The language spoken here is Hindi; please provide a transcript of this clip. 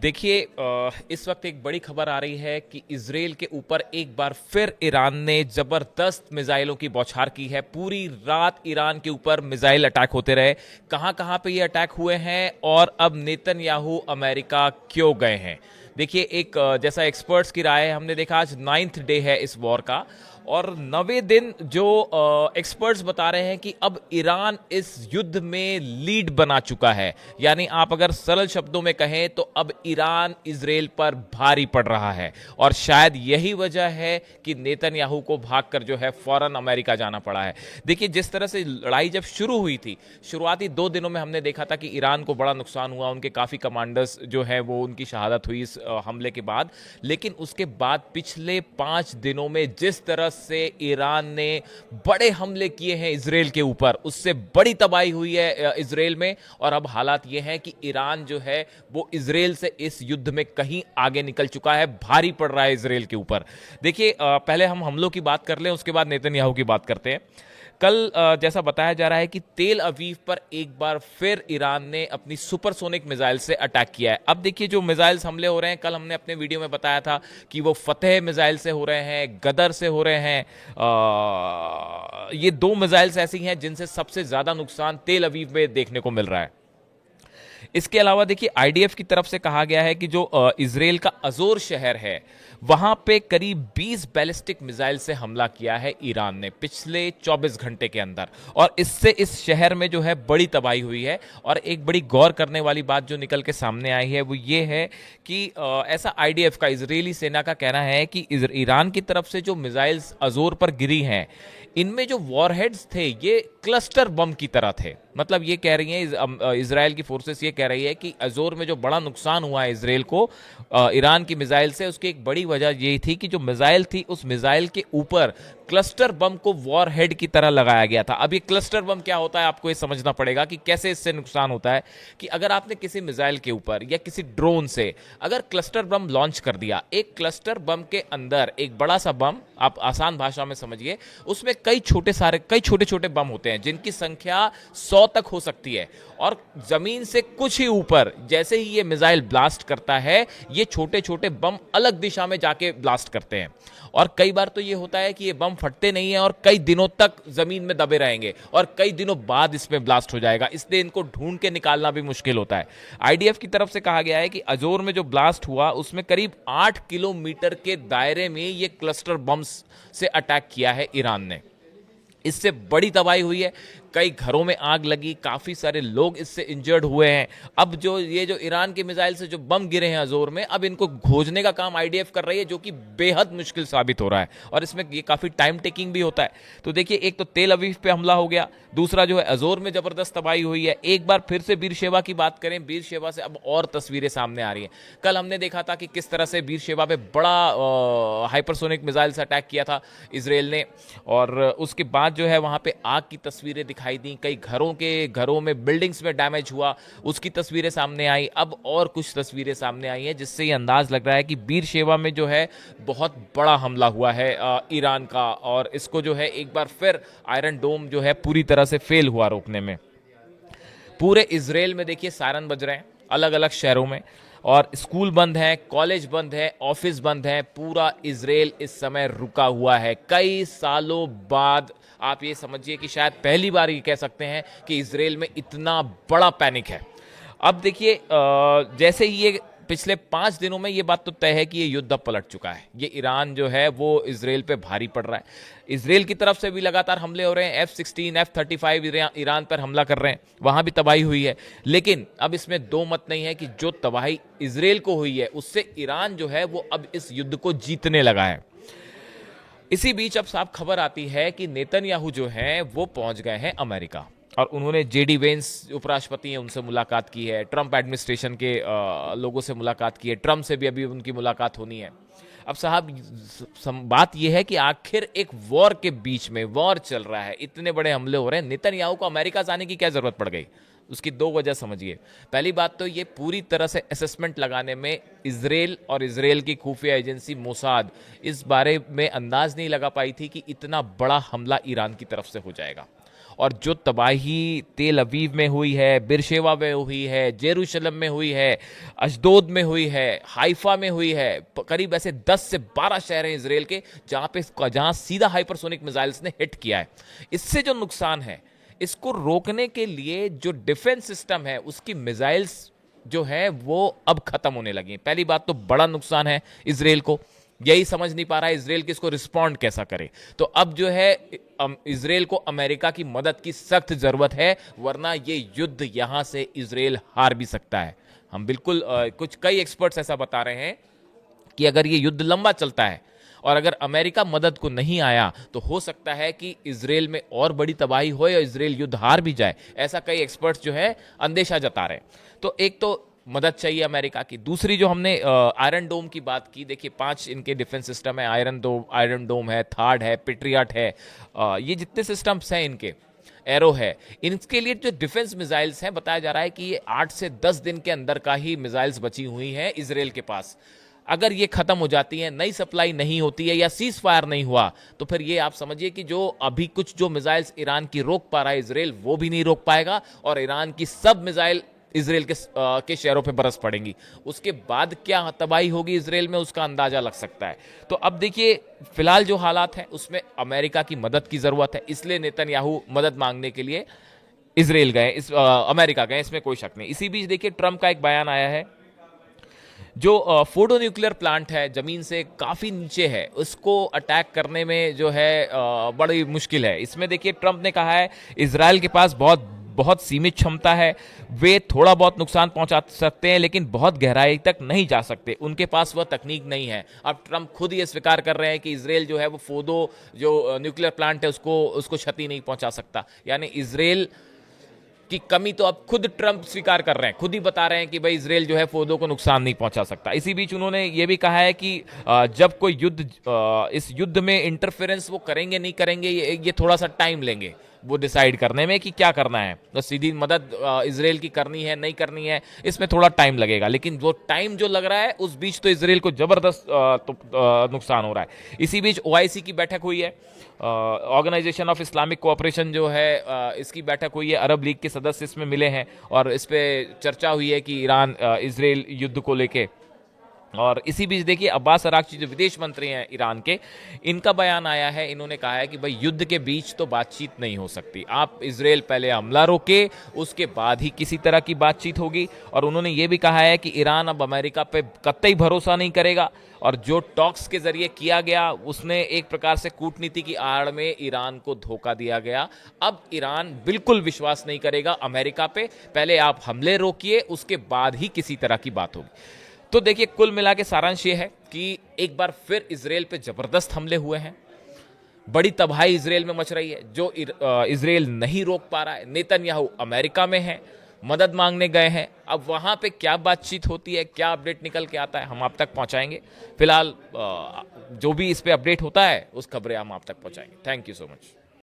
देखिए इस वक्त एक बड़ी खबर आ रही है कि इजराइल के ऊपर एक बार फिर ईरान ने जबरदस्त मिसाइलों की बौछार की है। पूरी रात ईरान के ऊपर मिसाइल अटैक होते रहे। कहां कहां पे ये अटैक हुए हैं और अब नेतन्याहू अमेरिका क्यों गए हैं। देखिए एक जैसा एक्सपर्ट्स की राय है, हमने देखा आज 9th डे है इस वॉर का और 9वें दिन जो एक्सपर्ट्स बता रहे हैं कि अब ईरान इस युद्ध में लीड बना चुका है। यानी आप अगर सरल शब्दों में कहें तो अब ईरान इजराइल पर भारी पड़ रहा है और शायद यही वजह है कि नेतन्याहू को भागकर जो है फौरन अमेरिका जाना पड़ा है। देखिए जिस तरह से लड़ाई जब शुरू हुई थी, शुरुआती 2 दिनों में हमने देखा था कि ईरान को बड़ा नुकसान हुआ, उनके काफ़ी कमांडर्स जो है वो उनकी शहादत हुई इस हमले के बाद। लेकिन उसके बाद पिछले 5 दिनों में जिस तरह से ईरान ने बड़े हमले किए हैं इजराइल के ऊपर, उससे बड़ी तबाही हुई है इजराइल में। और अब हालात ये हैं कि ईरान जो है वो इजराइल से इस युद्ध में कहीं आगे निकल चुका है, भारी पड़ रहा है इजराइल के ऊपर। देखिए पहले हम हमलों की बात कर लें, उसके बाद नेतन्याहू की बात करते हैं। कल जैसा बताया जा रहा है कि तेल अवीव पर एक बार फिर ईरान ने अपनी सुपरसोनिक मिसाइल से अटैक किया है। अब देखिए जो मिसाइल्स हमले हो रहे हैं, कल हमने अपने वीडियो में बताया था कि वो फतेह मिसाइल से हो रहे हैं, गदर से हो रहे हैं। ये 2 मिसाइल्स ऐसी हैं जिनसे सबसे ज्यादा नुकसान तेल अवीव में देखने को मिल रहा है। इसके अलावा देखिए आईडीएफ की तरफ से कहा गया है कि जो इजराइल का अजोर शहर है वहां पे करीब 20 बैलिस्टिक मिसाइल से हमला किया है ईरान ने पिछले 24 घंटे के अंदर, और इससे इस शहर में जो है बड़ी तबाही हुई है। और एक बड़ी गौर करने वाली बात जो निकल के सामने आई है वो ये है कि ऐसा आईडीएफ का, इजरायली सेना का कहना है कि ईरान की तरफ से जो मिसाइल्स अजोर पर गिरी हैं इनमें जो वॉरहेड्स थे ये क्लस्टर बम की तरह थे। मतलब ये कह रही हैं इजराइल की फोर्सेस ये कह रही है कि अजोर में जो बड़ा नुकसान हुआ है इजराइल को ईरान की मिसाइल से, उसकी एक बड़ी वजह ये थी कि जो मिसाइल थी उस मिसाइल के ऊपर क्लस्टर बम को वॉरहेड की तरह लगाया गया था। अब ये क्लस्टर बम क्या होता है आपको ये समझना पड़ेगा कि कैसे इससे नुकसान होता है। कि अगर आपने किसी मिसाइल के ऊपर या किसी ड्रोन से अगर क्लस्टर बम लॉन्च कर दिया, एक क्लस्टर बम के अंदर एक बड़ा सा बम, आप आसान भाषा में समझिए, उसमें कई छोटे छोटे बम होते हैं जिनकी संख्या 100 तक हो सकती है। और जमीन से कुछ ही ऊपर जैसे ही ये मिसाइल ब्लास्ट करता है, ये छोटे छोटे बम अलग दिशा में जाके ब्लास्ट करते हैं। और कई बार तो ये होता है कि ये बम फटते नहीं है और कई दिनों तक जमीन में दबे रहेंगे और कई दिनों बाद इसमें ब्लास्ट हो जाएगा, इसलिए इनको ढूंढ के निकालना भी मुश्किल होता है। आईडीएफ की तरफ से कहा गया है कि अजोर में जो ब्लास्ट हुआ उसमें करीब 8 किलोमीटर के दायरे में ये क्लस्टर बम्स से अटैक किया है ईरान ने। इससे बड़ी तबाही हुई है, कई घरों में आग लगी, काफ़ी सारे लोग इससे इंजर्ड हुए हैं। अब जो ईरान की मिसाइल से जो बम गिरे हैं अजोर में, अब इनको खोजने का काम आईडीएफ कर रही है, जो कि बेहद मुश्किल साबित हो रहा है और इसमें ये काफ़ी टाइम टेकिंग भी होता है। तो देखिए एक तो तेल अवीव पे हमला हो गया, दूसरा जो है अजोर में ज़बरदस्त तबाही हुई है। एक बार फिर से बीरशेबा की बात करें, बीरशेबा से अब और तस्वीरें सामने आ रही हैं। कल हमने देखा था कि किस तरह से बीरशेबा पे बड़ा हाइपरसोनिक मिसाइल से अटैक किया था इसराइल ने, और उसके बाद जो है वहाँ पे आग की तस्वीरें दिखाई दी, कई घरों में बिल्डिंग्स में डैमेज हुआ, उसकी तस्वीरें सामने आई। अब और कुछ तस्वीरें सामने आई हैं जिससे ये अंदाज लग रहा है कि बीरशेबा में जो है बहुत बड़ा हमला हुआ है ईरान का, और इसको जो है एक बार फिर आयरन डोम जो है पूरी तरह से फेल हुआ रोकने में। पूरे इजराइल में देखिए सायरन बज रहे हैं अलग अलग शहरों में, और स्कूल बंद है, कॉलेज बंद है, ऑफिस बंद है, पूरा इजराइल इस समय रुका हुआ है। कई सालों बाद आप ये समझिए कि शायद पहली बार ये कह सकते हैं कि इजराइल में इतना बड़ा पैनिक है। अब देखिए जैसे ही ये पिछले 5 दिनों में ये बात तो तय है कि ये युद्ध अब पलट चुका है। ये ईरान जो है वो इजराइल पे भारी पड़ रहा है। इजराइल की तरफ से भी लगातार हमले हो रहे हैं, F-16 F-35 ईरान पर हमला कर रहे हैं, वहां भी तबाही हुई है। लेकिन अब इसमें दो मत नहीं है कि जो तबाही इजराइल को हुई है उससे ईरान जो है वो अब इस युद्ध को जीतने लगा है। इसी बीच अब साफ खबर आती है कि नेतन्याहू जो हैं वो पहुंच गए हैं अमेरिका, और उन्होंने जेडी वेंस उपराष्ट्रपति हैं उनसे मुलाकात की है, ट्रंप एडमिनिस्ट्रेशन के लोगों से मुलाकात की है, ट्रंप से भी अभी उनकी मुलाकात होनी है। अब साहब बात यह है कि आखिर एक वॉर के बीच में, वॉर चल रहा है, इतने बड़े हमले हो रहे हैं, नेतन्याहू को अमेरिका जाने की क्या जरूरत पड़ गई? उसकी 2 वजह समझिए। पहली बात तो ये पूरी तरह से असेसमेंट लगाने में इजराइल और इजराइल की खुफिया एजेंसी मोसाद इस बारे में अंदाज नहीं लगा पाई थी कि इतना बड़ा हमला ईरान की तरफ से हो जाएगा। और जो तबाही तेल अवीव में हुई है, बिरशेवा में हुई है, जेरूशलम में हुई है, अशदोद में हुई है, हाइफा में हुई है, करीब ऐसे 10 से 12 शहर हैं इसराइल के जहां सीधा हाइपरसोनिक मिसाइल्स ने हिट किया है। इससे जो नुकसान है, इसको रोकने के लिए जो डिफेंस सिस्टम है उसकी मिसाइल्स जो है वो अब खत्म होने लगी। पहली बात तो बड़ा नुकसान है इसराइल को, यही समझ नहीं पा रहा है इसराइल किसको रिस्पॉन्ड कैसा करे। तो अब जो है इसराइल को अमेरिका की मदद की सख्त जरूरत है, वरना ये युद्ध यहां से इसराइल हार भी सकता है। हम बिल्कुल कुछ कई एक्सपर्ट्स ऐसा बता रहे हैं कि अगर ये युद्ध लंबा चलता है और अगर अमेरिका मदद को नहीं आया तो हो सकता है कि इसराइल में और बड़ी तबाही हो या इसराइल युद्ध हार भी जाए। ऐसा कई एक्सपर्ट्स जो है अंदेशा जता रहे हैं। तो एक तो मदद चाहिए अमेरिका की। दूसरी जो हमने आयरन डोम की बात की, देखिए 5 इनके डिफेंस सिस्टम है, आयरन डोम है, थार्ड है, पेट्रियट है, ये जितने सिस्टम्स हैं इनके, एरो है, इनके लिए जो डिफेंस मिसाइल्स हैं बताया जा रहा है कि ये 8 से 10 दिन के अंदर का ही मिसाइल्स बची हुई हैं इसराइल के पास। अगर ये खत्म हो जाती है, नई सप्लाई नहीं होती है या सीज फायर नहीं हुआ, तो फिर ये आप समझिए कि जो अभी कुछ जो मिसाइल्स ईरान की रोक पा रहा है इसराइल, वो भी नहीं रोक पाएगा और ईरान की सब मिसाइल इसराइल के शहरों पे बरस पड़ेंगी। उसके बाद क्या तबाही होगी इसराइल में, उसका अंदाजा लग सकता है। तो अब देखिए फिलहाल जो हालात हैं उसमें अमेरिका की मदद की जरूरत है, इसलिए नेतन्याहू मदद मांगने के लिए इसराइल गए, अमेरिका गए, इसमें कोई शक नहीं। इसी बीच देखिए ट्रंप का एक बयान आया है, जो फोर्डो न्यूक्लियर प्लांट है, जमीन से काफी नीचे है, उसको अटैक करने में जो है बड़ी मुश्किल है। इसमें देखिए ट्रंप ने कहा है इजराइल के पास बहुत सीमित क्षमता है, वे थोड़ा बहुत नुकसान पहुंचा सकते हैं लेकिन बहुत गहराई तक नहीं जा सकते, उनके पास वह तकनीक नहीं है। अब ट्रंप खुद ये स्वीकार कर रहे हैं कि इसराइल जो है वो फोर्डो जो न्यूक्लियर प्लांट है उसको क्षति नहीं पहुंचा सकता। यानी इसराइल की कमी तो अब खुद ट्रंप स्वीकार कर रहे हैं, खुद ही बता रहे हैं कि भाई इसराइल जो है फोर्डो को नुकसान नहीं पहुंचा सकता। इसी बीच उन्होंने ये भी कहा है कि जब कोई इस युद्ध में इंटरफेरेंस वो करेंगे नहीं करेंगे, ये थोड़ा सा टाइम लेंगे वो डिसाइड करने में कि क्या करना है। तो सीधी मदद इसराइल की करनी है नहीं करनी है, इसमें थोड़ा टाइम लगेगा, लेकिन वो टाइम जो लग रहा है उस बीच तो इसराइल को जबरदस्त नुकसान हो रहा है। इसी बीच ओआईसी की बैठक हुई है, ऑर्गेनाइजेशन ऑफ इस्लामिक कोऑपरेशन जो है इसकी बैठक हुई है, अरब लीग के सदस्य इसमें मिले हैं और इस पर चर्चा हुई है कि ईरान इसराइल युद्ध को लेके। और इसी बीच देखिए अब्बास अराक्ची जो विदेश मंत्री हैं ईरान के, इनका बयान आया है, इन्होंने कहा है कि भाई युद्ध के बीच तो बातचीत नहीं हो सकती, आप इसराइल पहले हमला रोके उसके बाद ही किसी तरह की बातचीत होगी। और उन्होंने ये भी कहा है कि ईरान अब अमेरिका पे कतई भरोसा नहीं करेगा और जो टॉक्स के जरिए किया गया उसने एक प्रकार से कूटनीति की आड़ में ईरान को धोखा दिया गया। अब ईरान बिल्कुल विश्वास नहीं करेगा अमेरिका पे, पहले आप हमले रोकिए उसके बाद ही किसी तरह की बात होगी। तो देखिए कुल मिला के सारांश ये है कि एक बार फिर इसराइल पे जबरदस्त हमले हुए हैं, बड़ी तबाही इसराइल में मच रही है जो इसराइल नहीं रोक पा रहा है। नेतन्याहू अमेरिका में है, मदद मांगने गए हैं, अब वहां पे क्या बातचीत होती है, क्या अपडेट निकल के आता है, हम आप तक पहुंचाएंगे। फिलहाल जो भी इस पे अपडेट होता है उस खबरें हम आप तक पहुंचाएंगे। Thank you so much.